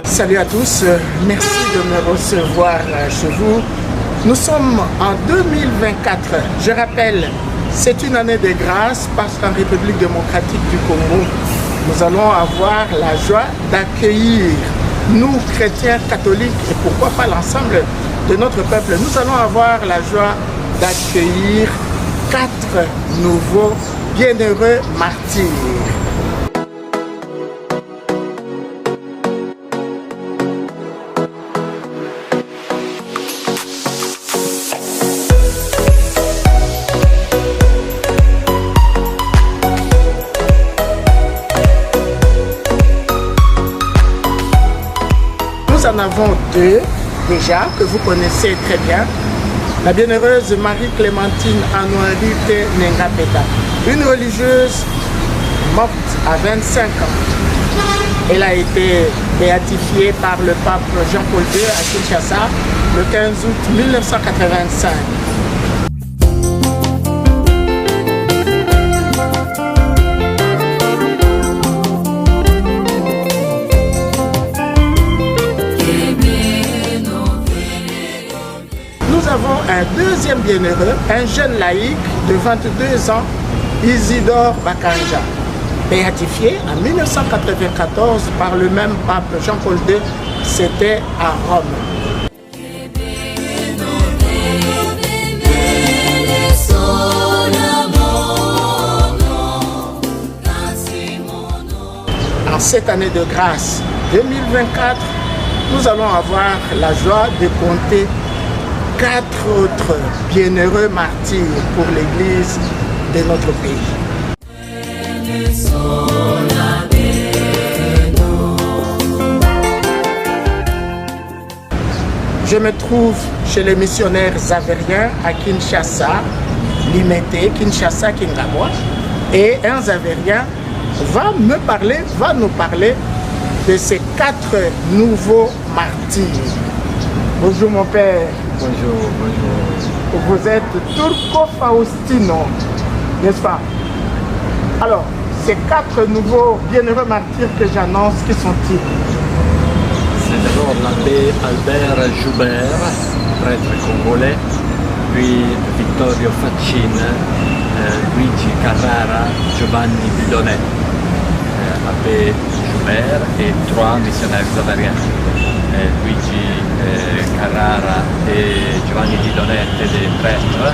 Salut à tous, merci de me recevoir chez vous. Nous sommes en 2024. Je rappelle, c'est une année de grâce parce qu'en République démocratique du Congo, nous allons avoir la joie d'accueillir, nous chrétiens catholiques et pourquoi pas l'ensemble de notre peuple, nous allons avoir la joie d'accueillir 4 nouveaux bienheureux martyrs. Nous en avons 2 déjà que vous connaissez très bien. La bienheureuse Marie-Clémentine Anouarite Nengapeta, une religieuse morte à 25 ans. Elle a été béatifiée par le pape Jean-Paul II à Kinshasa le 15 août 1985. Nous avons un deuxième bienheureux, un jeune laïc de 22 ans, Isidore Bakanja, béatifié en 1994 par le même pape Jean-Paul II, c'était à Rome. En cette année de grâce 2024, nous allons avoir la joie de compter 4 autres bienheureux martyrs pour l'Église de notre pays. Je me trouve chez les missionnaires zavériens à Kinshasa, Limete, Kinshasa, Kingabois, et un zavérien va nous parler de ces 4 nouveaux martyrs. Bonjour mon père. Bonjour, bonjour. Vous êtes Turco Faustino, n'est-ce pas? Alors, ces 4 nouveaux bienheureux martyrs que j'annonce, qui sont-ils? C'est d'abord l'abbé Albert Joubert, prêtre congolais, puis Vittorio Faccin, Luigi Carrara, Giovanni Bidonnet. Abbé Joubert et 3 missionnaires zavériens. Luigi Carrara et Giovanni Bidonnet étaient des prêtres,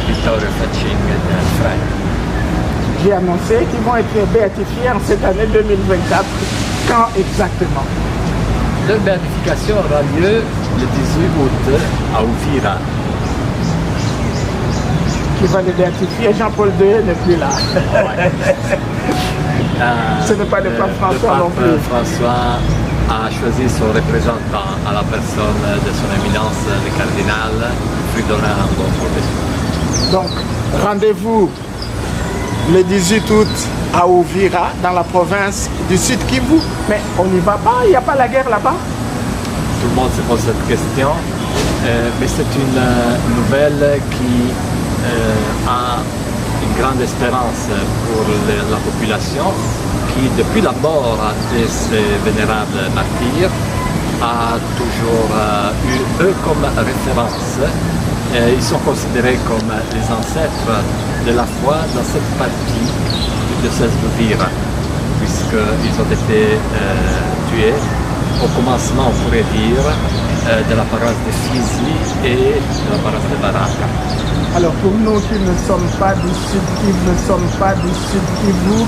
Vittorio Faccin est un frère. J'ai annoncé qu'ils vont être béatifiés en cette année 2024. Quand exactement? Leur béatification aura lieu le 18 août à Uvira. Qui va les béatifier? Jean-Paul II n'est plus là. Ce n'est pas le pape François non plus. Le pape François a choisi son représentant à la personne de son éminence, le cardinal Fridolin Ambon. Donc, rendez-vous le 18 août à Uvira, dans la province du Sud Kivu. Mais on n'y va pas, il n'y a pas la guerre là-bas? Tout le monde se pose cette question, mais c'est une nouvelle qui a une grande espérance pour la population qui, depuis la mort de ces vénérables martyrs, a toujours eu eux comme référence. Ils sont considérés comme les ancêtres de la foi dans cette partie du diocèse d'Uvira, puisqu'ils ont été tués au commencement, on pourrait dire, de la paroisse de Fizi et de la paroisse de Baraka. Alors pour nous qui ne sommes pas du Sud Kivu,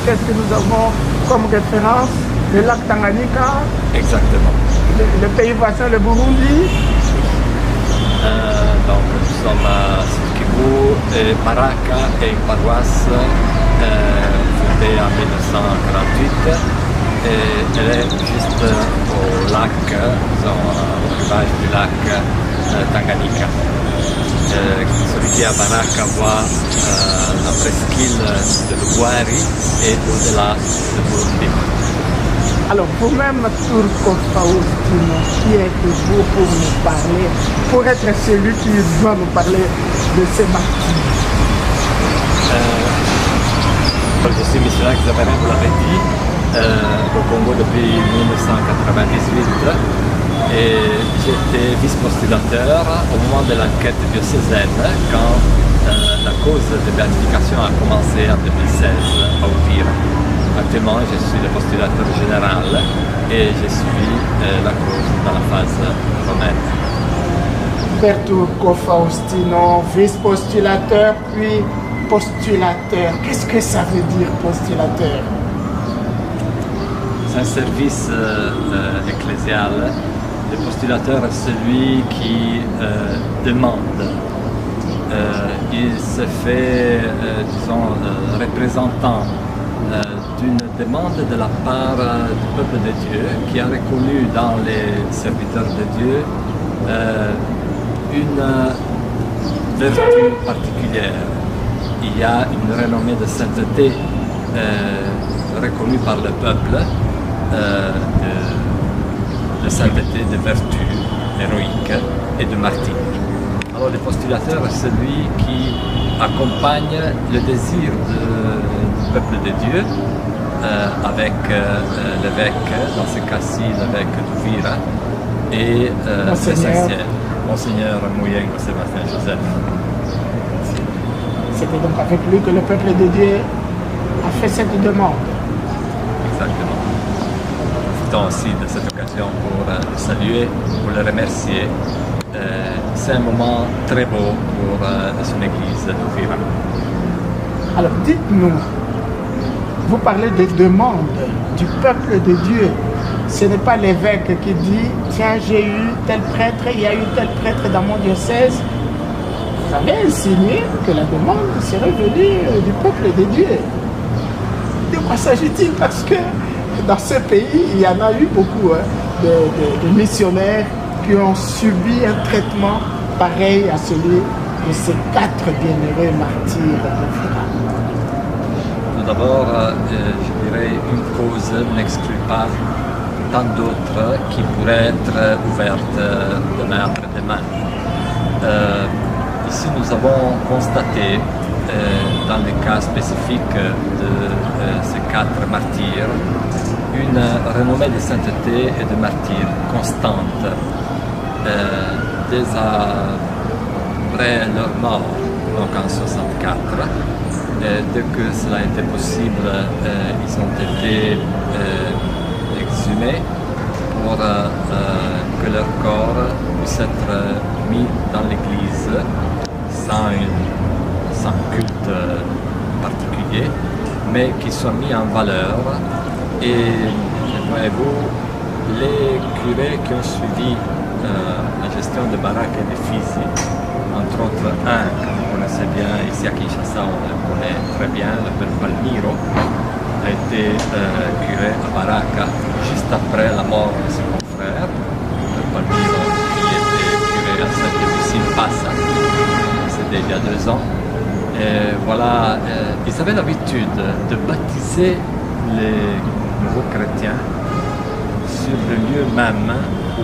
qu'est-ce que nous avons comme référence? Le lac Tanganyika? Exactement. Le pays voisin, le Burundi? Donc nous sommes à Sud Kivu et Baraka est une paroisse fondée en 1948 et elle est juste au lac, au rivage du lac Tanganyika. Celui qui est à Baraka voit la presqu'île de Lugwari et au-delà de Burundi. Alors, vous-même, Turco Faustino, qui êtes-vous pour nous parler, pour être celui qui doit nous parler de ces martyrs? Je suis missionnaire Xaverien, vous l'avez dit, au Congo depuis 1998 et j'étais vice-postulateur au moment de l'enquête diocésaine quand la cause de béatification a commencé en 2016 à Uvira. Actuellement, je suis le postulateur général et je suis la cause dans la phase romaine. Père Turco Faustino, vice-postulateur, puis postulateur. Qu'est-ce que ça veut dire, postulateur? C'est un service ecclésial. Le postulateur est celui qui demande. Il se fait, disons, représentant d'une demande de la part du peuple de Dieu qui a reconnu dans les serviteurs de Dieu une vertu particulière. Il y a une renommée de sainteté reconnue par le peuple, de sainteté, de vertu héroïque et de martyr. Alors le postulateur est celui qui accompagne le désir du peuple de Dieu avec l'évêque, dans ce cas-ci l'évêque d'Uvira, et l'essentiel, Monseigneur Muyengo Sébastien Joseph. C'était donc avec lui que le peuple de Dieu a fait cette demande. Exactement. Profitons aussi de cette occasion pour le saluer, pour le remercier. C'est un moment très beau pour son église d'Uvira. Alors dites-nous, vous parlez des demandes du peuple de Dieu. Ce n'est pas l'évêque qui dit « Tiens, j'ai eu tel prêtre, il y a eu tel prêtre dans mon diocèse ». Vous avez insinué que la demande serait venue du peuple de Dieu. De quoi s'agit-il? Parce que dans ce pays, il y en a eu beaucoup de missionnaires qui ont subi un traitement pareil à celui de ces 4 bienheureux martyrs d'Uvira. Tout d'abord, je dirais une cause n'exclut pas tant d'autres qui pourraient être ouvertes demain après-demain. Ici, nous avons constaté, dans le cas spécifique de ces 4 martyrs, une renommée de sainteté et de martyrs constante. Dès après leur mort, donc en 1964, dès que cela était possible, ils ont été exhumés pour que leur corps puisse être mis dans l'église sans culte particulier, mais qui soit mis en valeur. Et voyez-vous, les curés qui ont suivi la gestion de Baraka et de Fizi, entre autres un que vous connaissez bien ici à Kinshasa, on le connaît très bien, le père Palmiro, a été curé à Baraka juste après la mort de ses confrères. Le père Palmiro qui était curé à Saint-Lucie-Passa, c'était il y a 2 ans. Et voilà, ils avaient l'habitude de baptiser les nouveaux chrétiens sur le lieu même où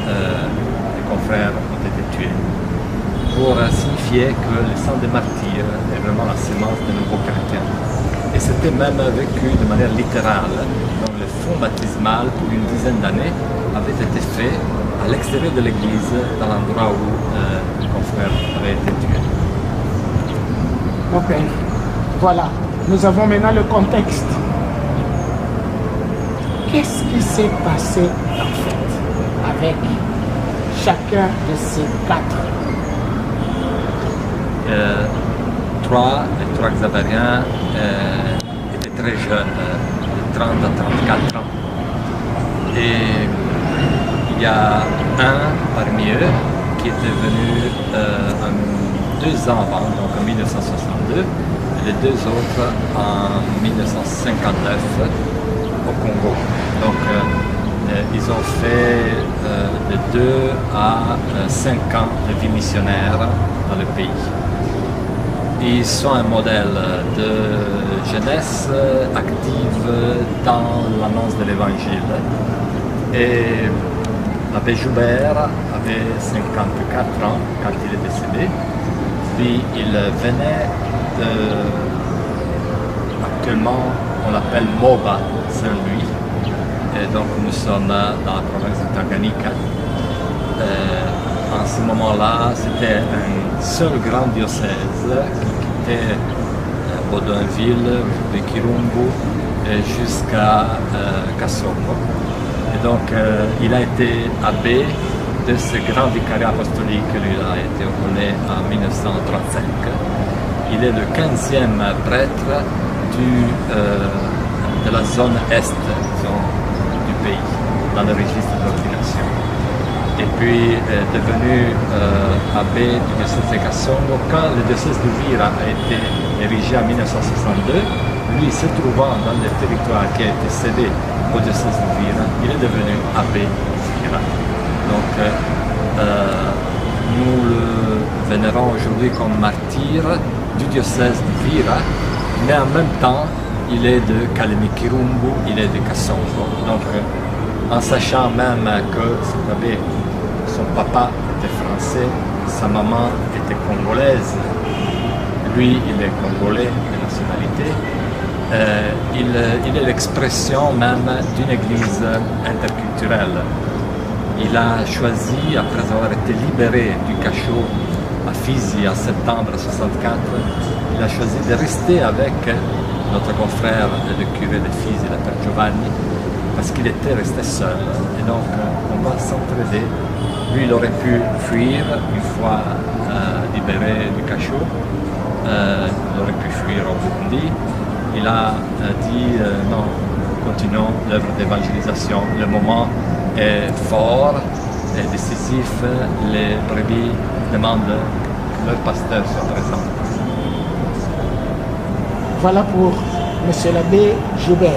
les confrères ont été tués, pour signifier que le sang des martyrs est vraiment la sémence des nouveaux chrétiens. Et c'était même vécu de manière littérale. Donc le fond baptismal pour une dizaine d'années avait été fait à l'extérieur de l'église, dans l'endroit où les confrères avaient été tués. Ok, voilà, nous avons maintenant le contexte. Qu'est-ce qui s'est passé en fait avec chacun de ces 4? 3 Xavériens étaient très jeunes, de 30 à 34 ans. Et il y a un parmi eux qui était venu 2 ans avant, donc en 1962, et les 2 autres en 1959. au Congo. Donc ils ont fait de 2 à 5 ans de vie missionnaire dans le pays. Ils sont un modèle de jeunesse active dans l'annonce de l'Évangile. Et l'abbé Joubert avait 54 ans quand il est décédé. Puis il venait de... Actuellement, on l'appelle Moba, Saint-Louis. Et donc nous sommes dans la province de Tanganyika. En ce moment-là, c'était un seul grand diocèse qui quittait Baudouinville, de Kirumbu, jusqu'à Kasongo. Et donc il a été abbé de ce grand vicariat apostolique. Lui a été ordonné en 1935. Il est le 15e prêtre de la zone est du pays, dans le registre d'ordination. Et puis devenu abbé du diocèse de Kasongo, quand le diocèse d'Uvira a été érigé en 1962, lui se trouvant dans le territoire qui a été cédé au diocèse d'Uvira, il est devenu abbé d'Uvira. Donc nous le vénérons aujourd'hui comme martyr du diocèse d'Uvira, mais en même temps il est de Kalemi Kirumbu, il est de Kasongo. Donc en sachant même que cet abbé, son papa était français, sa maman était congolaise, lui il est congolais de nationalité, il est l'expression même d'une église interculturelle. Il a choisi, après avoir été libéré du cachot à Fizi en septembre 1964, il a choisi de rester avec notre confrère, le curé de Fizi, le père Giovanni, parce qu'il était resté seul. Et donc on va s'entraider. Lui, il aurait pu fuir une fois libéré du cachot. Il aurait pu fuir au Burundi. Il a dit non, continuons l'œuvre d'évangélisation. Le moment est fort et décisif. Les brebis demandent que leur pasteur soit présent. Voilà pour M. l'abbé Joubert.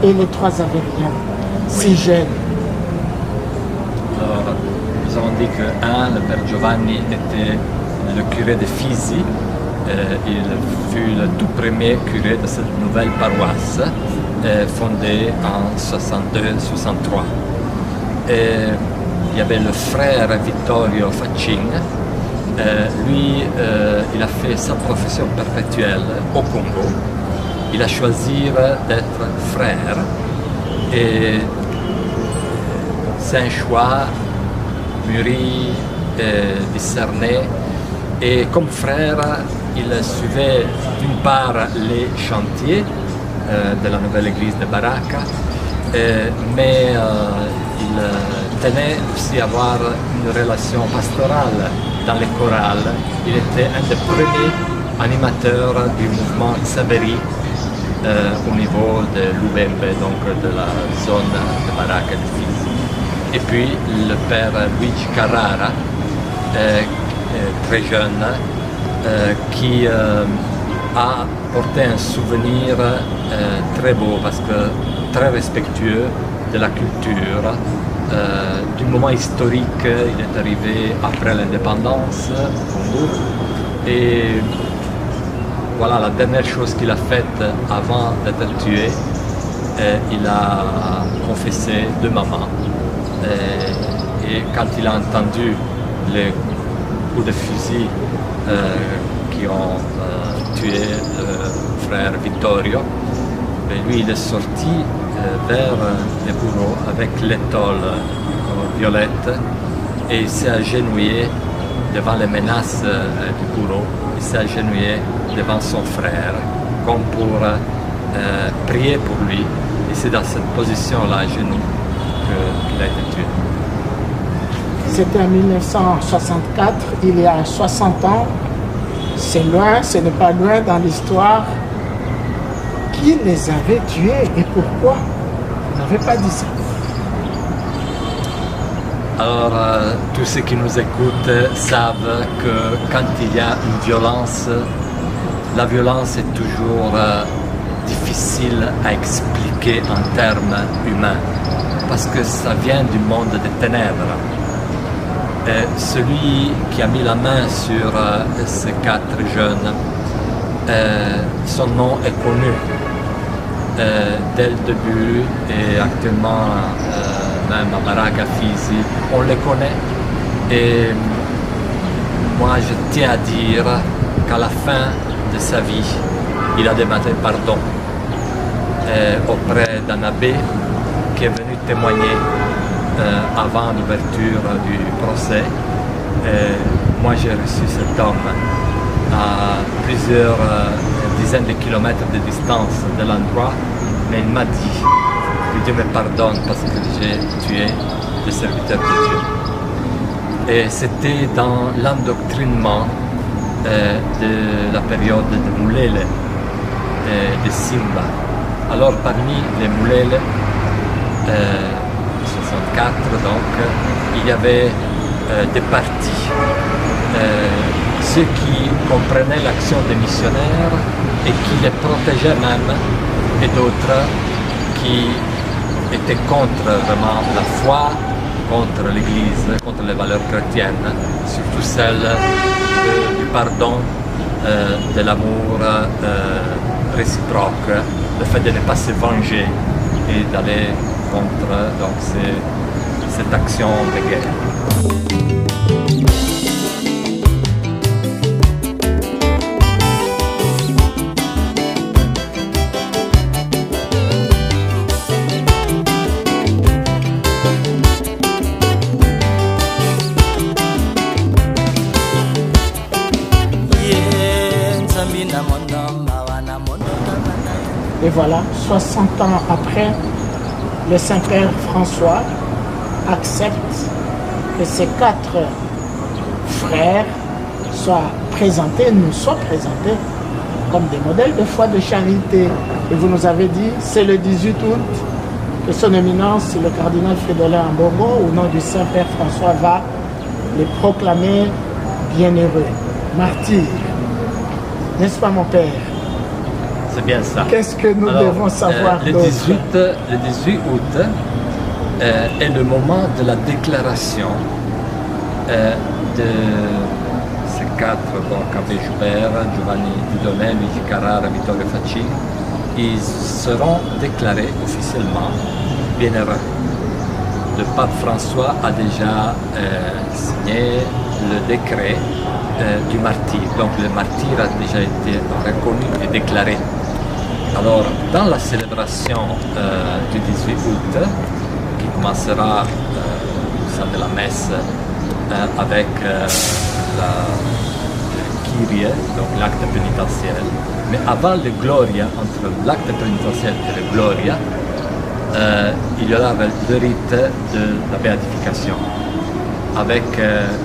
Et les 3 Avériens, si jeunes. Alors, nous avons dit que le père Giovanni était le curé de Fizi. Il fut le tout premier curé de cette nouvelle paroisse fondée en 62-63. Et il y avait le frère Vittorio Faccin. Lui, il a fait sa profession perpétuelle au Congo. Il a choisi d'être frère et c'est un choix mûri, discerné. Et comme frère, il suivait d'une part les chantiers de la nouvelle église de Baraka, mais il tenait aussi à avoir une relation pastorale dans les chorales. Il était un des premiers animateurs du mouvement Xaveri au niveau de Lubembe, donc de la zone de Baraka de Fizi. Et puis le père Luigi Carrara, très jeune, qui a porté un souvenir très beau parce que très respectueux de la culture, du moment historique. Il est arrivé après l'indépendance au Congo et voilà, la dernière chose qu'il a faite avant d'être tué, il a confessé de maman. Et quand il a entendu les coups de fusil qui ont tué le frère Vittorio, lui il est sorti vers les bourreaux avec l'étole violette et il s'est agenouillé devant les menaces du bourreau. Il s'est agenouillé devant son frère comme pour prier pour lui. Et c'est dans cette position-là, à genoux, qu'il a été tué. C'était en 1964, il y a 60 ans. C'est loin, ce n'est pas loin dans l'histoire. Qui les avait tués et pourquoi? On n'avait pas dit ça. Alors, tous ceux qui nous écoutent savent que quand il y a une violence, la violence est toujours difficile difficile à expliquer en termes humains, parce que ça vient du monde des ténèbres. Celui qui a mis la main sur ces 4 jeunes, son nom est connu dès le début et actuellement même à Baraka Fizi, on les connaît. Et moi je tiens à dire qu'à la fin de sa vie, il a demandé pardon auprès d'un abbé qui est venu témoigner avant l'ouverture du procès. Moi j'ai reçu cet homme à plusieurs dizaines de kilomètres de distance de l'endroit, mais il m'a dit que Dieu me pardonne parce que j'ai tué des serviteurs de Dieu. Et c'était dans l'endoctrinement de la période de Mulele, de Simba. Alors parmi les Mulele, 64 donc, il y avait des partis. Ceux qui comprenaient l'action des missionnaires et qui les protégeaient même, et d'autres qui étaient contre vraiment la foi, contre l'Église, contre les valeurs chrétiennes, surtout celles du pardon, de l'amour réciproque, le fait de ne pas se venger et d'aller contre donc, cette action de guerre. Et voilà, 60 ans après, le Saint-Père François accepte que ces 4 frères nous soient présentés comme des modèles de foi, de charité. Et vous nous avez dit, c'est le 18 août que son éminence, le cardinal Fridolin Ambongo, au nom du Saint-Père François, va les proclamer bienheureux, martyrs. N'est-ce pas, mon père? C'est bien ça. Qu'est-ce que nous devons savoir le 18 août est le moment de la déclaration de ces 4, donc Abbé Joubert, Giovanni Didone, Luigi Carrara, Vittorio Faccini. Ils seront déclarés officiellement bienheureux. Le pape François a déjà signé le décret du martyr. Donc le martyr a déjà été reconnu et déclaré. Alors, dans la célébration du 18 août, qui commencera au sein de la messe avec la Kyrie, donc l'acte pénitentiel, mais avant le Gloria, entre l'acte pénitentiel et le Gloria, il y aura le rite de la béatification, avec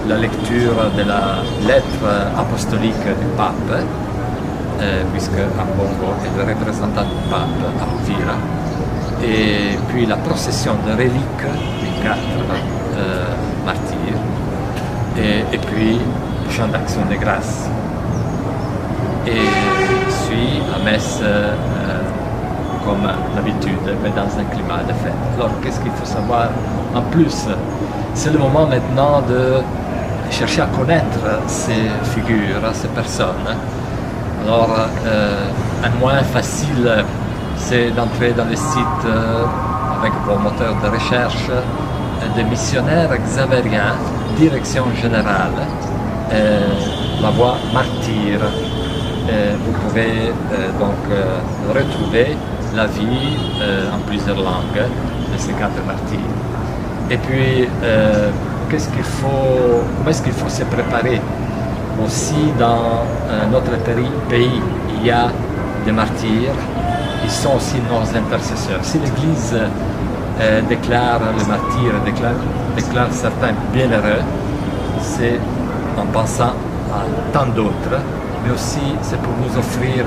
la lecture de la lettre apostolique du pape, puisque Ambongo est le représentant du pape à Uvira, et puis la procession de reliques des 4 martyrs, et puis le chant d'action de grâce. Et suit la messe comme d'habitude, mais dans un climat de fête. Alors qu'est-ce qu'il faut savoir en plus? C'est le moment maintenant de chercher à connaître ces figures, ces personnes. Alors, un moyen facile, c'est d'entrer dans le site avec vos moteurs de recherche des missionnaires xavériens, direction générale, la voie martyr. Vous pouvez donc retrouver la vie en plusieurs langues de ces 4 martyrs. Et puis, comment est-ce qu'il faut se préparer? Aussi dans notre pays, il y a des martyrs, ils sont aussi nos intercesseurs. Si l'Église déclare le martyr, déclare certains bienheureux, c'est en pensant à tant d'autres, mais aussi c'est pour nous offrir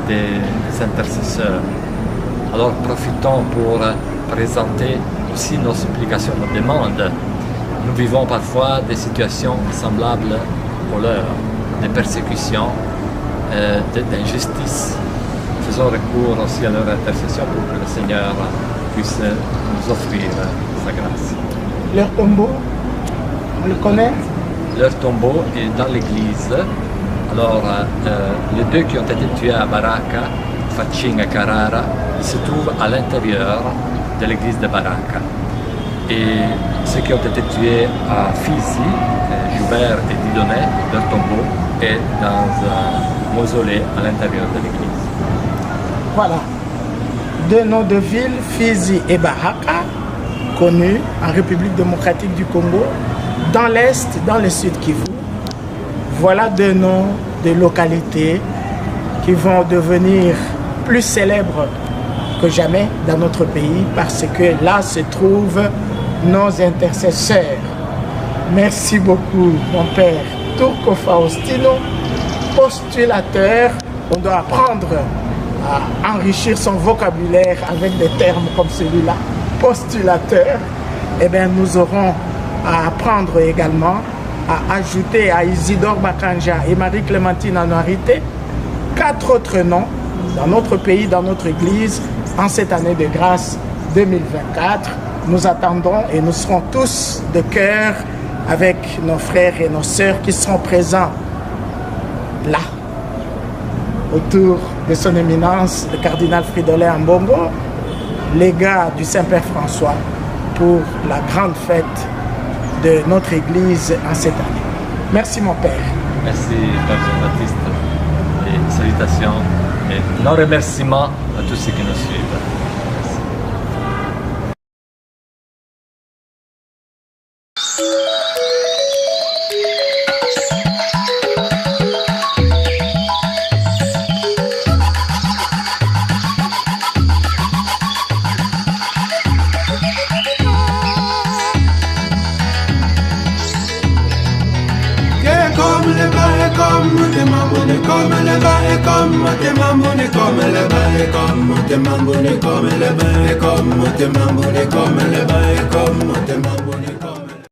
des intercesseurs. Alors profitons pour présenter aussi nos supplications, nos demandes. Nous vivons parfois des situations semblables aux leurs, des persécutions, d'injustices faisons recours aussi à leur intercession pour que le Seigneur puisse nous offrir sa grâce. Leur tombeau, on le connaît? Leur tombeau est dans l'église. Alors, les deux qui ont été tués à Baraka, Faccin et Carrara, ils se trouvent à l'intérieur de l'église de Baraka. Et ceux qui ont été tués à Fisi, Joubert et Dieudonné, leur tombeau est dans un mausolée à l'intérieur de l'église. Voilà. Deux noms de villes, Fizi et Baraka, connus en République démocratique du Congo, dans l'Est, dans le Sud Kivu. Voilà deux noms de localités qui vont devenir plus célèbres que jamais dans notre pays parce que là se trouvent nos intercesseurs. Merci beaucoup, mon père Turco Faustino, postulateur. On doit apprendre à enrichir son vocabulaire avec des termes comme celui-là, postulateur. Eh bien, nous aurons à apprendre également à ajouter à Isidore Bakanja et Marie-Clémentine Anuarité 4 autres noms dans notre pays, dans notre église, en cette année de grâce 2024. Nous attendons et nous serons tous de cœur avec nos frères et nos sœurs qui seront présents là, autour de son éminence, le cardinal Fridolin Ambongo, légat du Saint-Père François, pour la grande fête de notre Église en cette année. Merci mon Père. Merci Père Jean-Baptiste et salutations et nos remerciements à tous ceux qui nous suivent. Comme le bain, comme le bain, comme le bain, comme le bain, comme le bain.